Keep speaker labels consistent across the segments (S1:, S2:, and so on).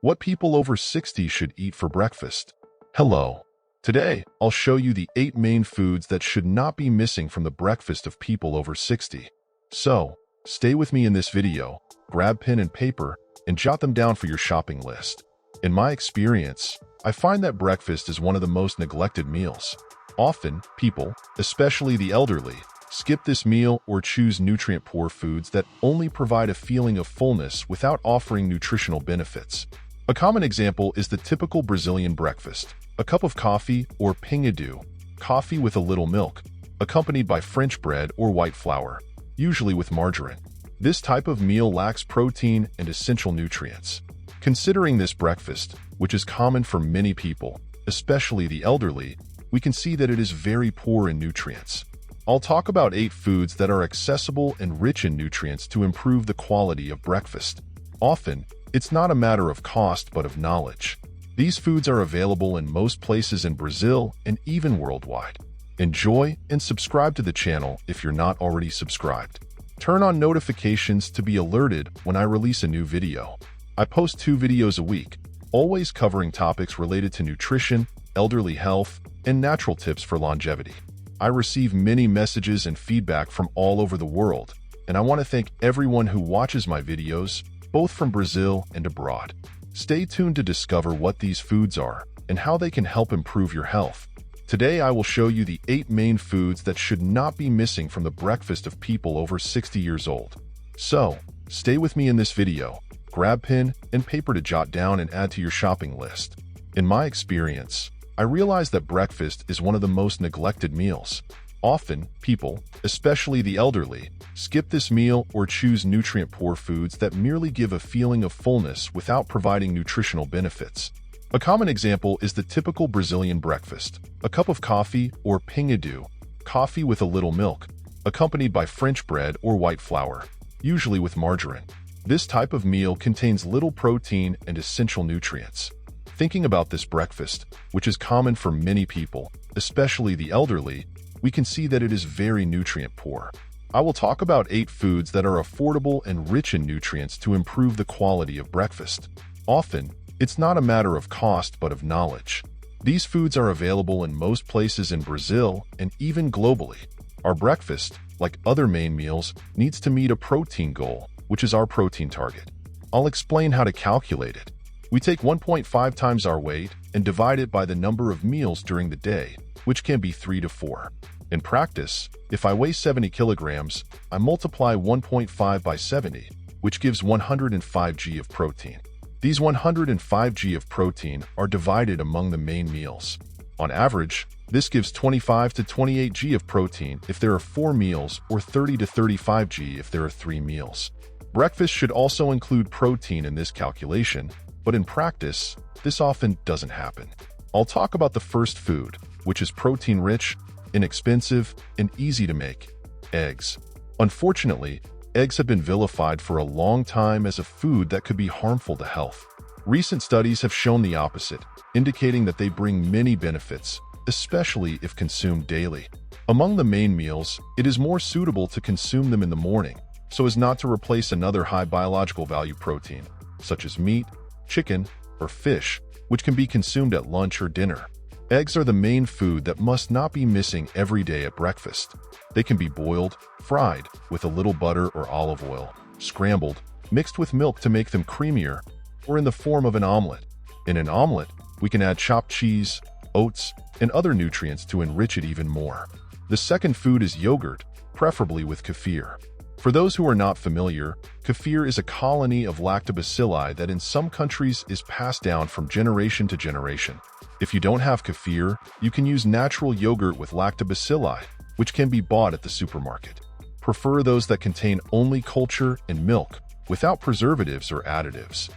S1: What people over 60 should eat for breakfast. Hello. Today, I'll show you the 8 main foods that should not be missing from the breakfast of people over 60. So, stay with me in this video, grab pen and paper, and jot them down for your shopping list. In my experience, I find that breakfast is one of the most neglected meals. Often, people, especially the elderly, skip this meal or choose nutrient-poor foods that only provide a feeling of fullness without offering nutritional benefits. A common example is the typical Brazilian breakfast, a cup of coffee or pinhado, coffee with a little milk, accompanied by French bread or white flour, usually with margarine. This type of meal lacks protein and essential nutrients. Considering this breakfast, which is common for many people, especially the elderly, we can see that it is very poor in nutrients. I'll talk about 8 foods that are accessible and rich in nutrients to improve the quality of breakfast. Often, it's not a matter of cost but of knowledge. These foods are available in most places in Brazil and even worldwide. Enjoy and subscribe to the channel if you're not already subscribed. Turn on notifications to be alerted when I release a new video. I post 2 videos a week, always covering topics related to nutrition, elderly health, and natural tips for longevity. I receive many messages and feedback from all over the world, and I want to thank everyone who watches my videos, both from Brazil and abroad. Stay tuned to discover what these foods are and how they can help improve your health. Today I will show you the 8 main foods that should not be missing from the breakfast of people over 60 years old. So, stay with me in this video, grab pen and paper to jot down and add to your shopping list. In my experience, I realize that breakfast is one of the most neglected meals. Often, people, especially the elderly, skip this meal or choose nutrient-poor foods that merely give a feeling of fullness without providing nutritional benefits. A common example is the typical Brazilian breakfast, a cup of coffee or pinhado, coffee with a little milk, accompanied by French bread or white flour, usually with margarine. This type of meal contains little protein and essential nutrients. Thinking about this breakfast, which is common for many people, especially the elderly, we can see that it is very nutrient-poor. I will talk about 8 foods that are affordable and rich in nutrients to improve the quality of breakfast. Often, it's not a matter of cost but of knowledge. These foods are available in most places in Brazil and even globally. Our breakfast, like other main meals, needs to meet a protein goal, which is our protein target. I'll explain how to calculate it. We take 1.5 times our weight and divide it by the number of meals during the day, which can be 3 to 4. In practice, if I weigh 70 kilograms, I multiply 1.5 by 70, which gives 105 g of protein. These 105 g of protein are divided among the main meals. On average, this gives 25 to 28 g of protein if there are 4 meals or 30 to 35 g if there are 3 meals. Breakfast should also include protein in this calculation, but in practice, this often doesn't happen. I'll talk about the first food, which is protein-rich, inexpensive, and easy to make: eggs. Unfortunately, eggs have been vilified for a long time as a food that could be harmful to health. Recent studies have shown the opposite, indicating that they bring many benefits, especially if consumed daily. Among the main meals, it is more suitable to consume them in the morning, so as not to replace another high biological value protein, such as meat, chicken, or fish, which can be consumed at lunch or dinner. Eggs are the main food that must not be missing every day at breakfast. They can be boiled, fried, with a little butter or olive oil, scrambled, mixed with milk to make them creamier, or in the form of an omelet. In an omelet, we can add chopped cheese, oats, and other nutrients to enrich it even more. The second food is yogurt, preferably with kefir. For those who are not familiar, kefir is a colony of lactobacilli that in some countries is passed down from generation to generation. If you don't have kefir, you can use natural yogurt with lactobacilli, which can be bought at the supermarket. Prefer those that contain only culture and milk, without preservatives or additives.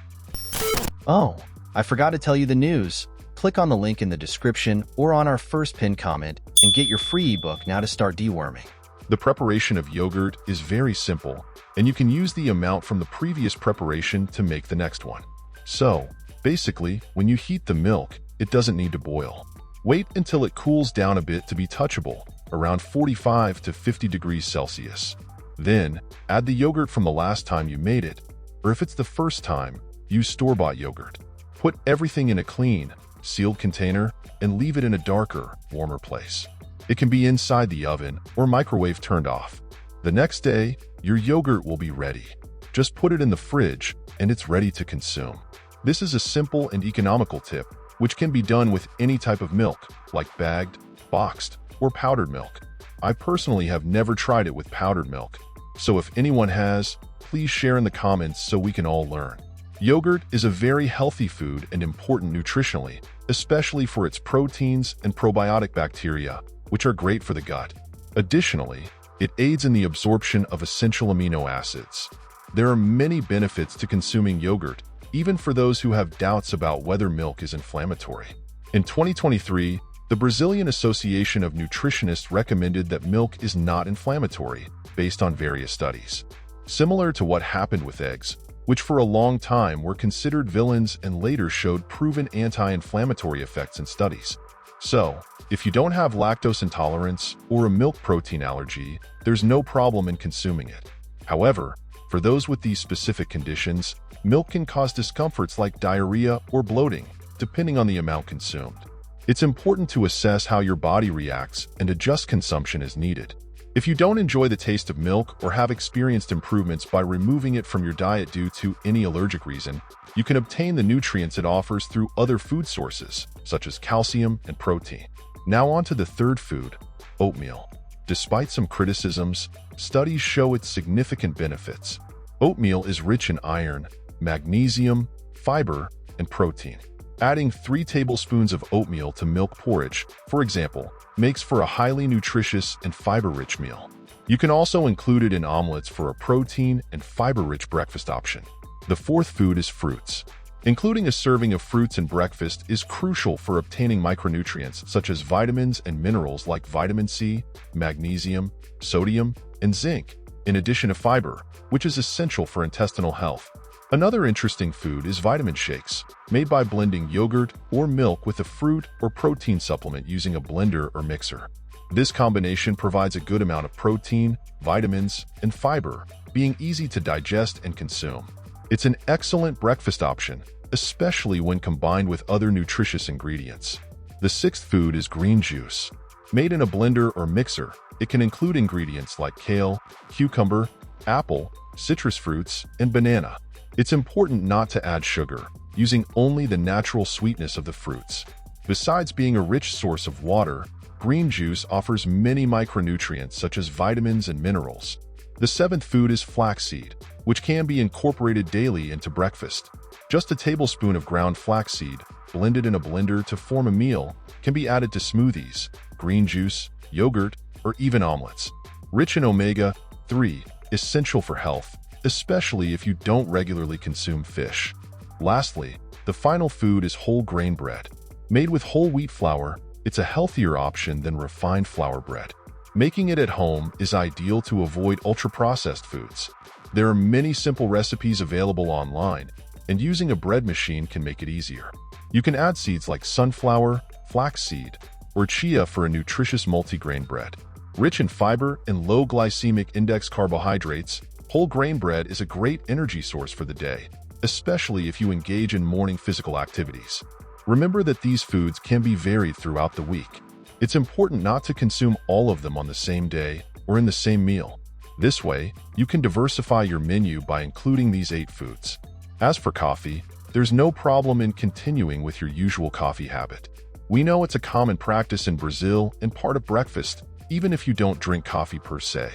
S2: Oh, I forgot to tell you the news. Click on the link in the description or on our first pinned comment and get your free ebook now to start deworming.
S1: The preparation of yogurt is very simple, and you can use the amount from the previous preparation to make the next one. So, basically, when you heat the milk, it doesn't need to boil. Wait until it cools down a bit to be touchable, around 45 to 50 degrees Celsius. Then, add the yogurt from the last time you made it, or if it's the first time, use store-bought yogurt. Put everything in a clean, sealed container and leave it in a darker, warmer place. It can be inside the oven or microwave turned off. The next day, your yogurt will be ready. Just put it in the fridge and it's ready to consume. This is a simple and economical tip, which can be done with any type of milk, like bagged, boxed, or powdered milk. I personally have never tried it with powdered milk, so if anyone has, please share in the comments so we can all learn. Yogurt is a very healthy food and important nutritionally, especially for its proteins and probiotic bacteria, which are great for the gut. Additionally, it aids in the absorption of essential amino acids. There are many benefits to consuming yogurt, even for those who have doubts about whether milk is inflammatory. In 2023, the Brazilian Association of Nutritionists recommended that milk is not inflammatory, based on various studies. Similar to what happened with eggs, which for a long time were considered villains and later showed proven anti-inflammatory effects in studies. So, if you don't have lactose intolerance or a milk protein allergy, there's no problem in consuming it. However, for those with these specific conditions, milk can cause discomforts like diarrhea or bloating, depending on the amount consumed. It's important to assess how your body reacts and adjust consumption as needed. If you don't enjoy the taste of milk or have experienced improvements by removing it from your diet due to any allergic reason, you can obtain the nutrients it offers through other food sources, such as calcium and protein. Now on to the third food, oatmeal. Despite some criticisms, studies show its significant benefits. Oatmeal is rich in iron, magnesium, fiber, and protein. Adding 3 tablespoons of oatmeal to milk porridge, for example, makes for a highly nutritious and fiber-rich meal. You can also include it in omelets for a protein and fiber-rich breakfast option. The fourth food is fruits. Including a serving of fruits in breakfast is crucial for obtaining micronutrients such as vitamins and minerals like vitamin C, magnesium, sodium, and zinc, in addition to fiber, which is essential for intestinal health. Another interesting food is vitamin shakes, made by blending yogurt or milk with a fruit or protein supplement using a blender or mixer. This combination provides a good amount of protein, vitamins, and fiber, being easy to digest and consume. It's an excellent breakfast option, especially when combined with other nutritious ingredients. The sixth food is green juice. Made in a blender or mixer, it can include ingredients like kale, cucumber, apple, citrus fruits, and banana. It's important not to add sugar, using only the natural sweetness of the fruits. Besides being a rich source of water, green juice offers many micronutrients such as vitamins and minerals. The seventh food is flaxseed, which can be incorporated daily into breakfast. Just a tablespoon of ground flaxseed, blended in a blender to form a meal, can be added to smoothies, green juice, yogurt, or even omelets. Rich in omega-3, essential for health, especially if you don't regularly consume fish. Lastly, the final food is whole grain bread. Made with whole wheat flour, it's a healthier option than refined flour bread. Making it at home is ideal to avoid ultra-processed foods. There are many simple recipes available online, and using a bread machine can make it easier. You can add seeds like sunflower, flaxseed, or chia for a nutritious multigrain bread. Rich in fiber and low glycemic index carbohydrates, whole grain bread is a great energy source for the day, especially if you engage in morning physical activities. Remember that these foods can be varied throughout the week. It's important not to consume all of them on the same day or in the same meal. This way, you can diversify your menu by including these 8 foods. As for coffee, there's no problem in continuing with your usual coffee habit. We know it's a common practice in Brazil and part of breakfast, even if you don't drink coffee per se.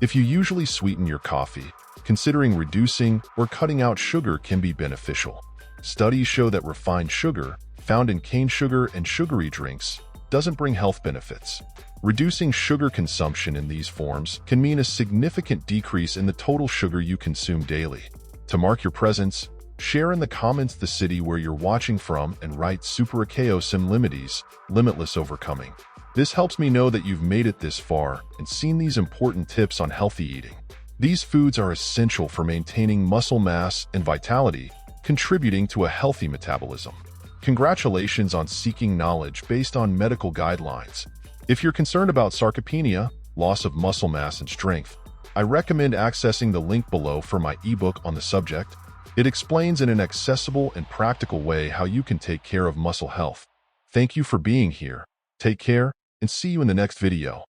S1: If you usually sweeten your coffee, considering reducing or cutting out sugar can be beneficial. Studies show that refined sugar, found in cane sugar and sugary drinks, doesn't bring health benefits. Reducing sugar consumption in these forms can mean a significant decrease in the total sugar you consume daily. To mark your presence, share in the comments the city where you're watching from and write Superakeo Sim Limites, Limitless Overcoming. This helps me know that you've made it this far and seen these important tips on healthy eating. These foods are essential for maintaining muscle mass and vitality, contributing to a healthy metabolism. Congratulations on seeking knowledge based on medical guidelines. If you're concerned about sarcopenia, loss of muscle mass and strength, I recommend accessing the link below for my ebook on the subject. It explains in an accessible and practical way how you can take care of muscle health. Thank you for being here. Take care, and see you in the next video.